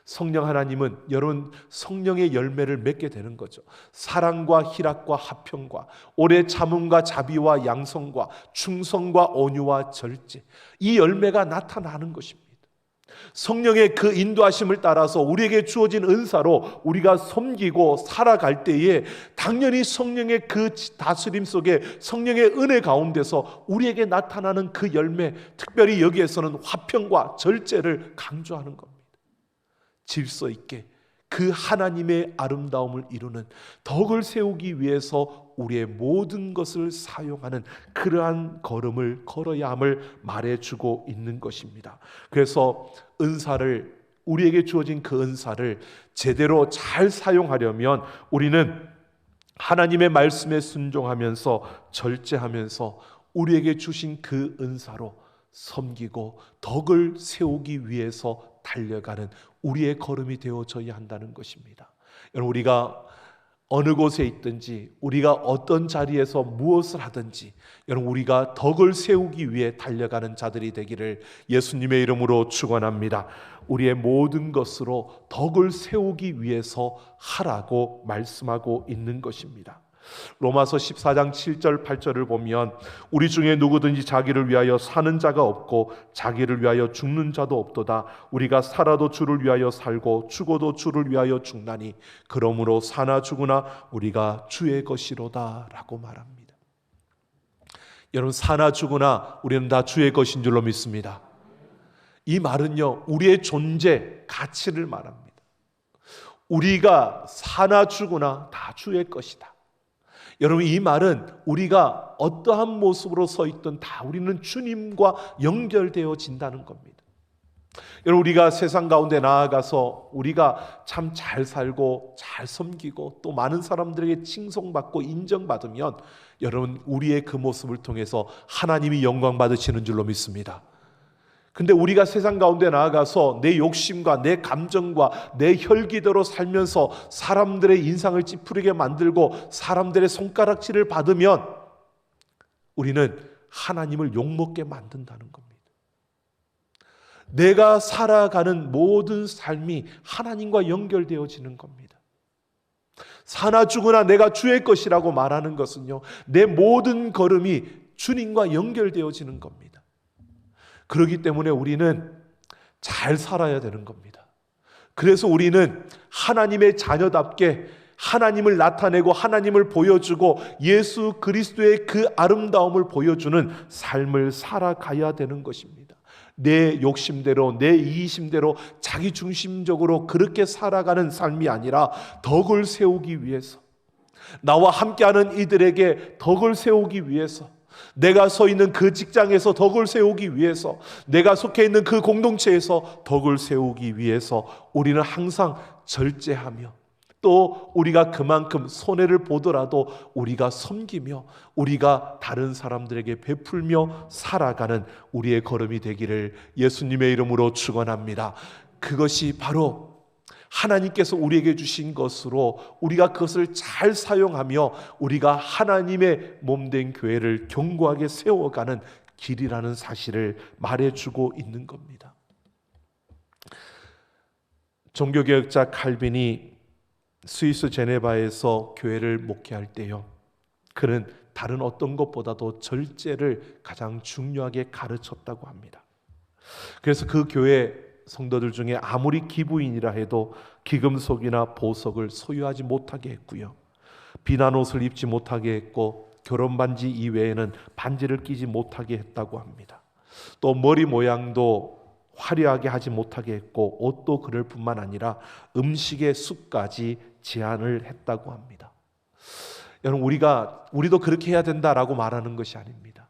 [SPEAKER 3] 성령 하나님은 여러분 성령의 열매를 맺게 되는 거죠. 사랑과 희락과 화평과 오래 참음과 자비와 양성과 충성과 온유와 절제, 이 열매가 나타나는 것입니다. 성령의 그 인도하심을 따라서 우리에게 주어진 은사로 우리가 섬기고 살아갈 때에 당연히 성령의 그 다스림 속에 성령의 은혜 가운데서 우리에게 나타나는 그 열매, 특별히 여기에서는 화평과 절제를 강조하는 겁니다. 질서 있게 그 하나님의 아름다움을 이루는 덕을 세우기 위해서 우리의 모든 것을 사용하는 그러한 걸음을 걸어야 함을 말해주고 있는 것입니다. 그래서 은사를, 우리에게 주어진 그 은사를 제대로 잘 사용하려면 우리는 하나님의 말씀에 순종하면서 절제하면서 우리에게 주신 그 은사로 섬기고 덕을 세우기 위해서 달려가는 우리의 걸음이 되어져야 한다는 것입니다. 여러분, 우리가 어느 곳에 있든지 우리가 어떤 자리에서 무엇을 하든지 여러분 우리가 덕을 세우기 위해 달려가는 자들이 되기를 예수님의 이름으로 축원합니다. 우리의 모든 것으로 덕을 세우기 위해서 하라고 말씀하고 있는 것입니다. 로마서 14장 7절 8절을 보면 우리 중에 누구든지 자기를 위하여 사는 자가 없고 자기를 위하여 죽는 자도 없도다. 우리가 살아도 주를 위하여 살고 죽어도 주를 위하여 죽나니 그러므로 사나 죽으나 우리가 주의 것이로다 라고 말합니다. 여러분, 사나 죽으나 우리는 다 주의 것인 줄로 믿습니다. 이 말은요, 우리의 존재 가치를 말합니다. 우리가 사나 죽으나 다 주의 것이다. 여러분, 이 말은 우리가 어떠한 모습으로 서 있든 다 우리는 주님과 연결되어진다는 겁니다. 여러분, 우리가 세상 가운데 나아가서 우리가 참 잘 살고 잘 섬기고 또 많은 사람들에게 칭송받고 인정받으면 여러분 우리의 그 모습을 통해서 하나님이 영광 받으시는 줄로 믿습니다. 근데 우리가 세상 가운데 나아가서 내 욕심과 내 감정과 내 혈기대로 살면서 사람들의 인상을 찌푸리게 만들고 사람들의 손가락질을 받으면 우리는 하나님을 욕먹게 만든다는 겁니다. 내가 살아가는 모든 삶이 하나님과 연결되어지는 겁니다. 사나 죽으나 내가 주의 것이라고 말하는 것은요, 내 모든 걸음이 주님과 연결되어지는 겁니다. 그렇기 때문에 우리는 잘 살아야 되는 겁니다. 그래서 우리는 하나님의 자녀답게 하나님을 나타내고 하나님을 보여주고 예수 그리스도의 그 아름다움을 보여주는 삶을 살아가야 되는 것입니다. 내 욕심대로 내 이기심대로 자기중심적으로 그렇게 살아가는 삶이 아니라 덕을 세우기 위해서, 나와 함께하는 이들에게 덕을 세우기 위해서, 내가 서 있는 그 직장에서 덕을 세우기 위해서, 내가 속해 있는 그 공동체에서 덕을 세우기 위해서 우리는 항상 절제하며 또 우리가 그만큼 손해를 보더라도 우리가 섬기며 우리가 다른 사람들에게 베풀며 살아가는 우리의 걸음이 되기를 예수님의 이름으로 축원합니다. 그것이 바로 하나님께서 우리에게 주신 것으로 우리가 그것을 잘 사용하며 우리가 하나님의 몸된 교회를 견고하게 세워가는 길이라는 사실을 말해주고 있는 겁니다. 종교개혁자 칼빈이 스위스 제네바에서 교회를 목회할 때요, 그는 다른 어떤 것보다도 절제를 가장 중요하게 가르쳤다고 합니다. 그래서 그 교회 성도들 중에 아무리 기부인이라 해도 기금속이나 보석을 소유하지 못하게 했고요, 비난 옷을 입지 못하게 했고 결혼 반지 이외에는 반지를 끼지 못하게 했다고 합니다. 또 머리 모양도 화려하게 하지 못하게 했고 옷도 그럴 뿐만 아니라 음식의 수까지 제한을 했다고 합니다. 여러분, 우리도 그렇게 해야 된다라고 말하는 것이 아닙니다.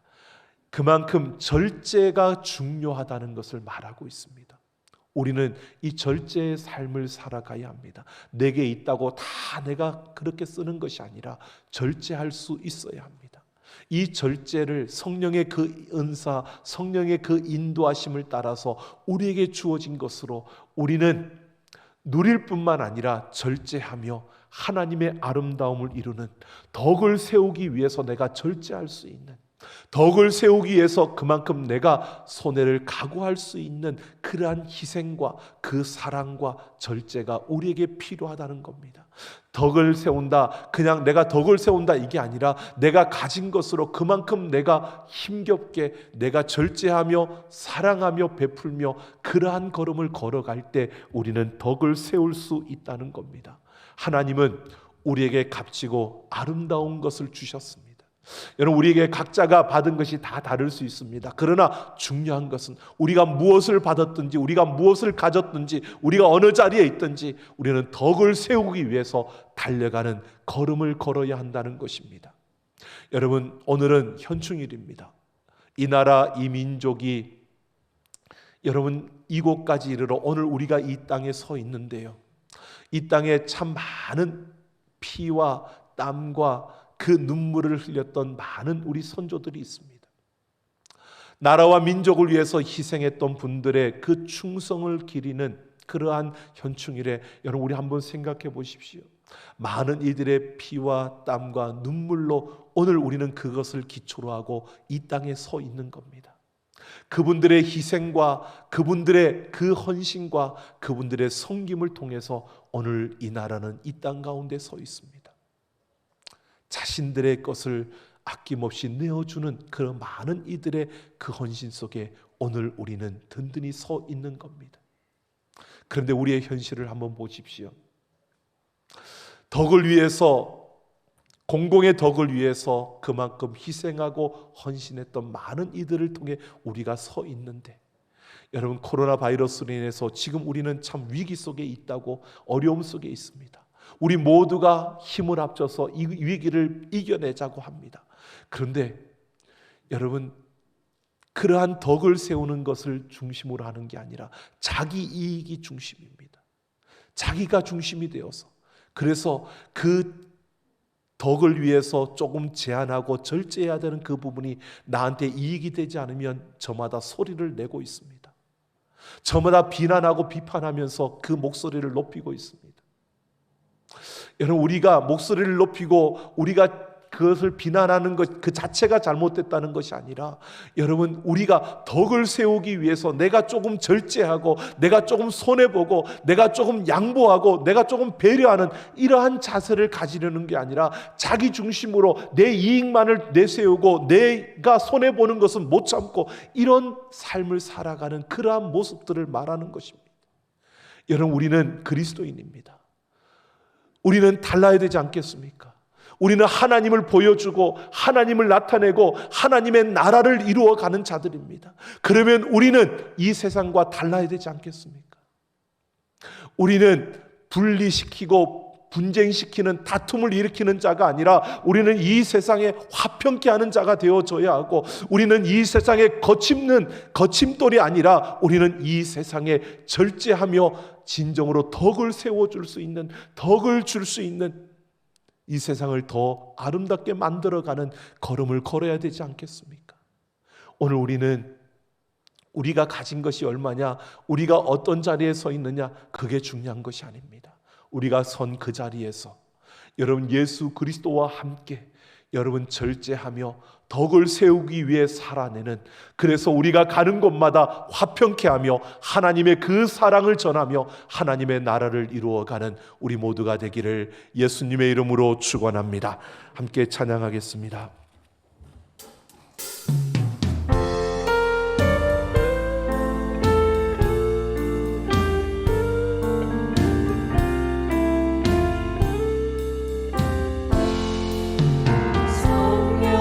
[SPEAKER 3] 그만큼 절제가 중요하다는 것을 말하고 있습니다. 우리는 이 절제의 삶을 살아가야 합니다. 내게 있다고 다 내가 그렇게 쓰는 것이 아니라 절제할 수 있어야 합니다. 이 절제를 성령의 그 은사, 성령의 그 인도하심을 따라서 우리에게 주어진 것으로 우리는 누릴 뿐만 아니라 절제하며 하나님의 아름다움을 이루는, 덕을 세우기 위해서 내가 절제할 수 있는, 덕을 세우기 위해서 그만큼 내가 손해를 각오할 수 있는 그러한 희생과 그 사랑과 절제가 우리에게 필요하다는 겁니다. 덕을 세운다, 그냥 내가 덕을 세운다 이게 아니라 내가 가진 것으로 그만큼 내가 힘겹게 내가 절제하며 사랑하며 베풀며 그러한 걸음을 걸어갈 때 우리는 덕을 세울 수 있다는 겁니다. 하나님은 우리에게 값지고 아름다운 것을 주셨습니다. 여러분, 우리에게 각자가 받은 것이 다 다를 수 있습니다. 그러나 중요한 것은 우리가 무엇을 받았든지, 우리가 무엇을 가졌든지, 우리가 어느 자리에 있든지 우리는 덕을 세우기 위해서 달려가는 걸음을 걸어야 한다는 것입니다. 여러분, 오늘은 현충일입니다. 이 나라, 이 민족이 여러분 이곳까지 이르러 오늘 우리가 이 땅에 서 있는데요, 이 땅에 참 많은 피와 땀과 그 눈물을 흘렸던 많은 우리 선조들이 있습니다. 나라와 민족을 위해서 희생했던 분들의 그 충성을 기리는 그러한 현충일에 여러분, 우리 한번 생각해 보십시오. 많은 이들의 피와 땀과 눈물로 오늘 우리는 그것을 기초로 하고 이 땅에 서 있는 겁니다. 그분들의 희생과 그분들의 그 헌신과 그분들의 섬김을 통해서 오늘 이 나라는 이 땅 가운데 서 있습니다. 자신들의 것을 아낌없이 내어주는 그런 많은 이들의 그 헌신 속에 오늘 우리는 든든히 서 있는 겁니다. 그런데 우리의 현실을 한번 보십시오. 덕을 위해서, 공공의 덕을 위해서 그만큼 희생하고 헌신했던 많은 이들을 통해 우리가 서 있는데, 여러분, 코로나 바이러스로 인해서 지금 우리는 참 위기 속에 있다고, 어려움 속에 있습니다. 우리 모두가 힘을 합쳐서 이 위기를 이겨내자고 합니다. 그런데 여러분, 그러한 덕을 세우는 것을 중심으로 하는 게 아니라 자기 이익이 중심입니다. 자기가 중심이 되어서, 그래서 그 덕을 위해서 조금 제한하고 절제해야 되는 그 부분이 나한테 이익이 되지 않으면 저마다 소리를 내고 있습니다. 저마다 비난하고 비판하면서 그 목소리를 높이고 있습니다. 여러분, 우리가 목소리를 높이고 우리가 그것을 비난하는 것 그 자체가 잘못됐다는 것이 아니라, 여러분, 우리가 덕을 세우기 위해서 내가 조금 절제하고 내가 조금 손해보고 내가 조금 양보하고 내가 조금 배려하는 이러한 자세를 가지려는 게 아니라 자기 중심으로 내 이익만을 내세우고 내가 손해보는 것은 못 참고 이런 삶을 살아가는 그러한 모습들을 말하는 것입니다. 여러분, 우리는 그리스도인입니다. 우리는 달라야 되지 않겠습니까? 우리는 하나님을 보여주고 하나님을 나타내고 하나님의 나라를 이루어가는 자들입니다. 그러면 우리는 이 세상과 달라야 되지 않겠습니까? 우리는 분리시키고 분쟁시키는, 다툼을 일으키는 자가 아니라 우리는 이 세상에 화평케 하는 자가 되어져야 하고, 우리는 이 세상에 거침돌이 아니라 우리는 이 세상에 절제하며 진정으로 덕을 세워줄 수 있는, 덕을 줄 수 있는, 이 세상을 더 아름답게 만들어가는 걸음을 걸어야 되지 않겠습니까? 오늘 우리는 우리가 가진 것이 얼마냐, 우리가 어떤 자리에 서 있느냐, 그게 중요한 것이 아닙니다. 우리가 선 그 자리에서 여러분, 예수 그리스도와 함께 여러분 절제하며 덕을 세우기 위해 살아내는, 그래서 우리가 가는 곳마다 화평케 하며 하나님의 그 사랑을 전하며 하나님의 나라를 이루어가는 우리 모두가 되기를 예수님의 이름으로 축원합니다. 함께 찬양하겠습니다.
[SPEAKER 5] 성령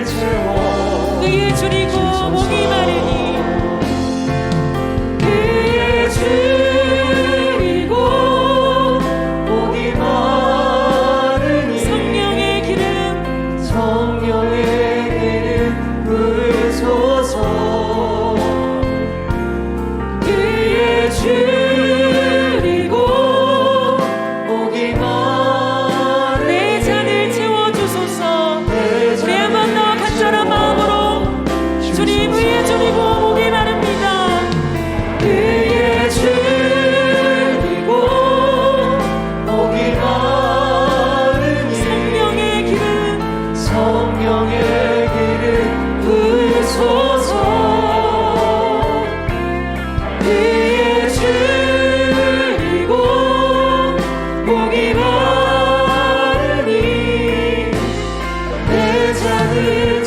[SPEAKER 2] 채워
[SPEAKER 1] 그의 줄이고 목이 마르니
[SPEAKER 2] 그의 줄이고 목이 마르니
[SPEAKER 1] 성령의 기름
[SPEAKER 2] 부으소서 그의 줄이고 목이 마르니
[SPEAKER 1] 내 잔을 채워주소서. 우리 한 번 더 간절한 마음으로 주님 위에 줄이고 목이 마릅니다.
[SPEAKER 2] 그의 줄이고 목이 마르니 성령의 기름 부으소서 그의 줄이고 목이 마르니 내 잔을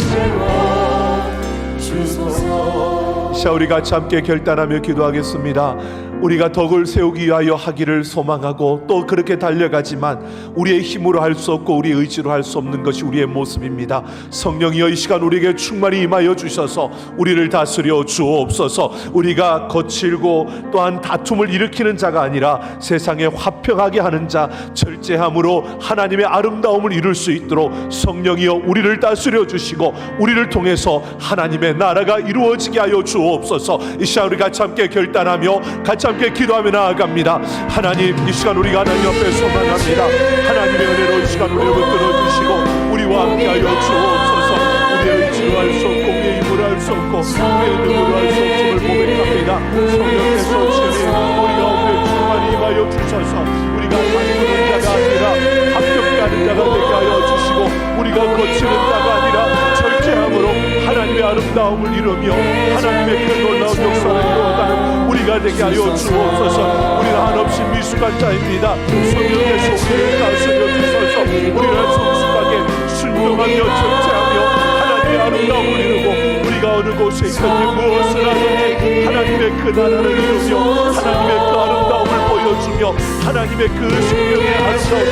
[SPEAKER 2] 채워주소서.
[SPEAKER 3] 자, 우리 같이 함께 결단하며 기도하겠습니다. 우리가 덕을 세우기 위하여 하기를 소망하고 또 그렇게 달려가지만 우리의 힘으로 할 수 없고 우리의 의지로 할 수 없는 것이 우리의 모습입니다. 성령이여 이 시간 우리에게 충만히 임하여 주셔서 우리를 다스려 주옵소서. 우리가 거칠고 또한 다툼을 일으키는 자가 아니라 세상에 화평하게 하는 자, 절제함으로 하나님의 아름다움을 이룰 수 있도록 성령이여 우리를 다스려 주시고 우리를 통해서 하나님의 나라가 이루어지게 하여 주옵소서. 이 시간 우리 같이 함께 결단하며 같이 함께 기도하며 나아갑니다. 하나님, 이 시간 우리가 하나님 앞에 소망합니다. 하나님의 은혜로 이 시간 우리를 붙들어 주시고 우리와 함께하여 주옵소서. 우리의 의지로 할 수 없고 우리의 힘으로 할 수 없고 우리의 능으로 할 수 없음을 고백합니다. 성령께서 오시니 우리가 오늘 충만히 임하여 주셔서 우리가 다투는 자가 아니라 합격케 하는 자가 되게 하여 주시고 우리가 거치는 자가 아니라 절제함으로 하나님의 아름다움을 이루며 하나님의 그 놀라운 역사를 이루어가는 우리가 되게 하여 주옵소서. 우리는 한없이 미숙한 자입니다. 성령께서 우리를 다스려 주셔서 우리를 성숙하게 순종하며 절제하며 하나님의 아름다움을 이루고 우리가 어느 곳에 있든지 무엇을 하든지 하나님의 그 나라를 이루며 하나님의 그 아름다움을 보여주며 하나님의 그 생명의 아름다운 역사를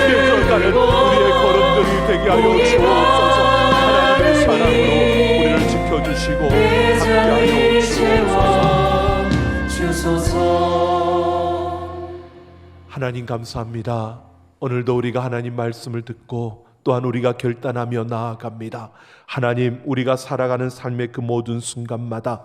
[SPEAKER 3] 펼쳐가는 우리의 걸음들이 되게 하여 주옵소서. 하나님의 사랑으로 우리를 지켜주시고 함께하여 주옵소서. 하나님 감사합니다. 오늘도 우리가 하나님 말씀을 듣고 또한 우리가 결단하며 나아갑니다. 하나님, 우리가 살아가는 삶의 그 모든 순간마다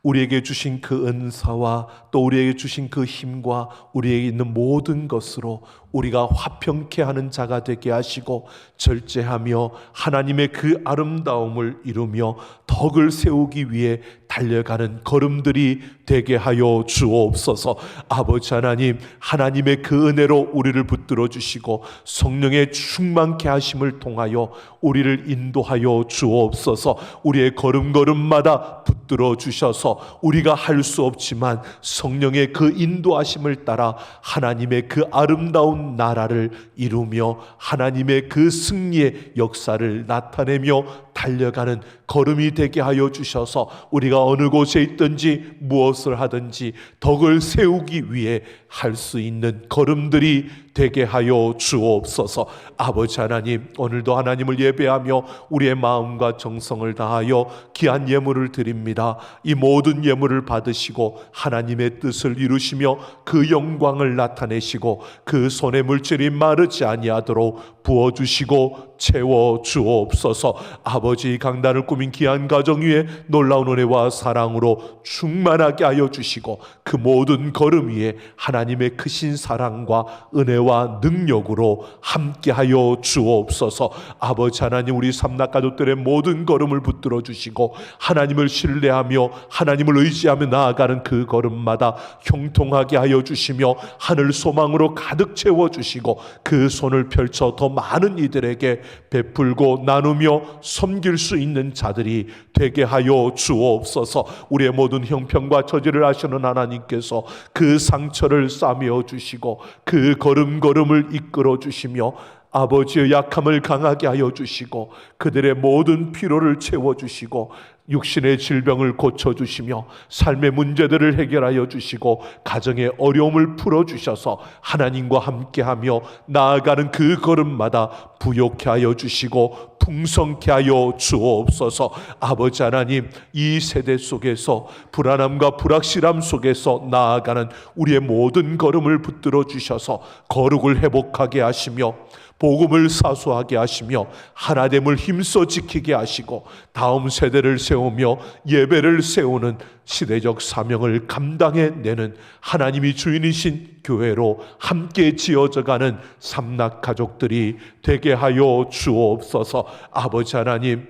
[SPEAKER 3] 우리에게 주신 그 은사와 또 우리에게 주신 그 힘과 우리에게 있는 모든 것으로 우리가 화평케 하는 자가 되게 하시고 절제하며 하나님의 그 아름다움을 이루며 덕을 세우기 위해 달려가는 걸음들이 되게 하여 주옵소서. 아버지 하나님, 하나님의 그 은혜로 우리를 붙들어 주시고 성령의 충만케 하심을 통하여 우리를 인도하여 주옵소서. 우리의 걸음걸음마다 붙들어 주셔서 우리가 할 수 없지만 성령의 그 인도하심을 따라 하나님의 그 아름다운 나라를 이루며 하나님의 그 승리의 역사를 나타내며 달려가는 걸음이 되게 하여 주셔서 우리가 어느 곳에 있든지 무엇을 하든지 덕을 세우기 위해 할 수 있는 걸음들이 되게 하여 주옵소서. 아버지 하나님, 오늘도 하나님을 예배하며 우리의 마음과 정성을 다하여 귀한 예물을 드립니다. 이 모든 예물을 받으시고 하나님의 뜻을 이루시며 그 영광을 나타내시고 그 손의 물질이 마르지 아니하도록 부어주시고 채워 주옵소서. 아버지, 강단을 꾸민 귀한 가정 위에 놀라운 은혜와 사랑으로 충만하게 하여 주시고 그 모든 걸음 위에 하나님의 크신 사랑과 은혜와 능력으로 함께하여 주옵소서. 아버지 하나님, 우리 삼락 가족들의 모든 걸음을 붙들어 주시고 하나님을 신뢰하며 하나님을 의지하며 나아가는 그 걸음마다 형통하게 하여 주시며 하늘 소망으로 가득 채워 주시고 그 손을 펼쳐 더 많은 이들에게 베풀고 나누며 섬길 수 있는 자들이 되게 하여 주옵소서. 우리의 모든 형편과 처지를 아시는 하나님께서 그 상처를 싸매어 주시고 그 걸음걸음을 이끌어 주시며 아버지의 약함을 강하게 하여 주시고 그들의 모든 피로를 채워주시고 육신의 질병을 고쳐주시며 삶의 문제들을 해결하여 주시고 가정의 어려움을 풀어주셔서 하나님과 함께하며 나아가는 그 걸음마다 부욕케 하여 주시고 풍성케 하여 주옵소서. 아버지 하나님, 이 세대 속에서 불안함과 불확실함 속에서 나아가는 우리의 모든 걸음을 붙들어 주셔서 거룩을 회복하게 하시며 복음을 사수하게 하시며 하나됨을 힘써 지키게 하시고 다음 세대를 세우며 예배를 세우는 시대적 사명을 감당해내는 하나님이 주인이신 교회로 함께 지어져가는 삼락 가족들이 되게 하여 주옵소서. 아버지 하나님,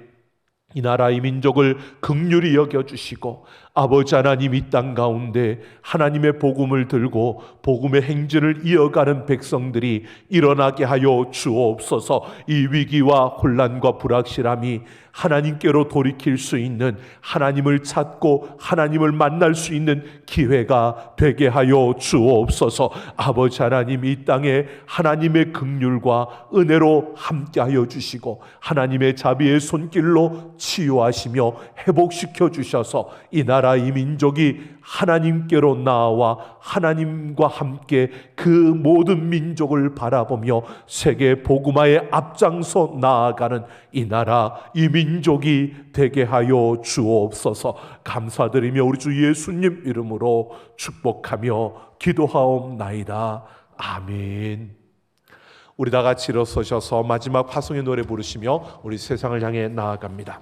[SPEAKER 3] 이 나라 이 민족을 긍휼히 여겨주시고 아버지 하나님, 이 땅 가운데 하나님의 복음을 들고 복음의 행진을 이어가는 백성들이 일어나게 하여 주옵소서. 이 위기와 혼란과 불확실함이 하나님께로 돌이킬 수 있는, 하나님을 찾고 하나님을 만날 수 있는 기회가 되게 하여 주옵소서. 아버지 하나님, 이 땅에 하나님의 긍휼과 은혜로 함께하여 주시고 하나님의 자비의 손길로 치유하시며 회복시켜 주셔서 이 나라 이 민족이 하나님께로 나아와 하나님과 함께 그 모든 민족을 바라보며 세계 복음화에 앞장서 나아가는 이 나라 이 민족이 되게 하여 주옵소서. 감사드리며 우리 주 예수님 이름으로 축복하며 기도하옵나이다. 아멘. 우리 다 같이 일어서셔서 마지막 화성의 노래 부르시며 우리 세상을 향해 나아갑니다.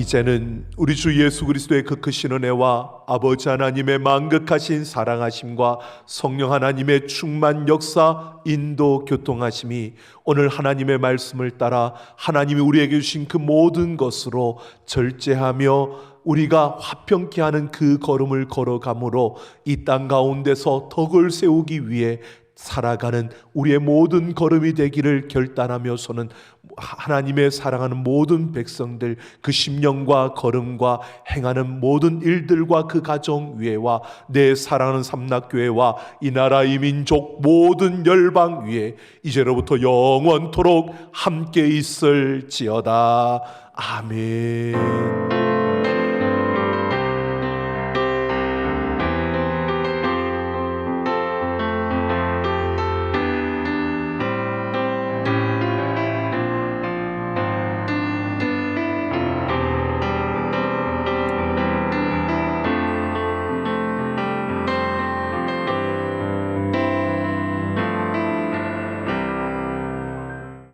[SPEAKER 3] 이제는 우리 주 예수 그리스도의 그 크신 은혜와 아버지 하나님의 만극하신 사랑하심과 성령 하나님의 충만 역사 인도 교통하심이 오늘 하나님의 말씀을 따라 하나님이 우리에게 주신 그 모든 것으로 절제하며 우리가 화평케 하는 그 걸음을 걸어가므로 이 땅 가운데서 덕을 세우기 위해 살아가는 우리의 모든 걸음이 되기를 결단하며서는 하나님의 사랑하는 모든 백성들 그 심령과 걸음과 행하는 모든 일들과 그 가정 위에와 내 사랑하는 삼락교회와 이 나라 이 민족 모든 열방 위에 이제로부터 영원토록 함께 있을지어다. 아멘.